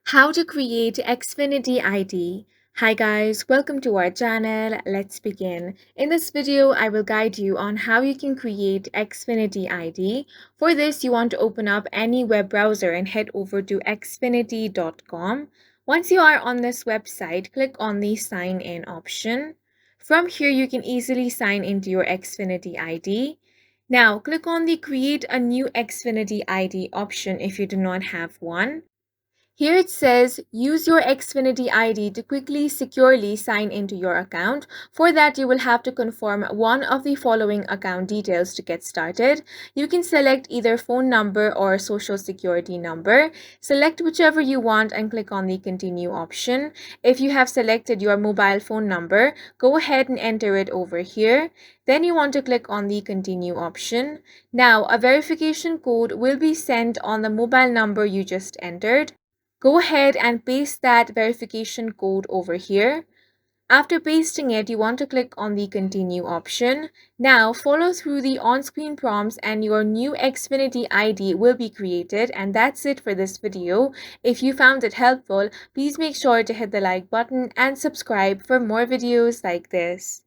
How to create Xfinity ID. Hi guys, welcome to our channel. Let's begin. In this video, I will guide you on how you can create Xfinity ID. For this, you want to open up any web browser and head over to xfinity.com. Once you are on this website, click on the sign in option. From here, you can easily sign into your Xfinity ID. Now, click on the create a new Xfinity ID option if you do not have one. Here it says use your Xfinity ID to quickly securely sign into your account. For that, you will have to confirm one of the following account details to get started. You can select either phone number or social security number. Select whichever you want and click on the continue option. If you have selected your mobile phone number, go ahead and enter it over here. Then you want to click on the continue option. Now, a verification code will be sent on the mobile number you just entered. Go ahead and paste that verification code over here. After pasting it, you want to click on the continue option. Now follow through the on-screen prompts and your new Xfinity ID will be created. And that's it for this video. If you found it helpful, please make sure to hit the like button and subscribe for more videos like this.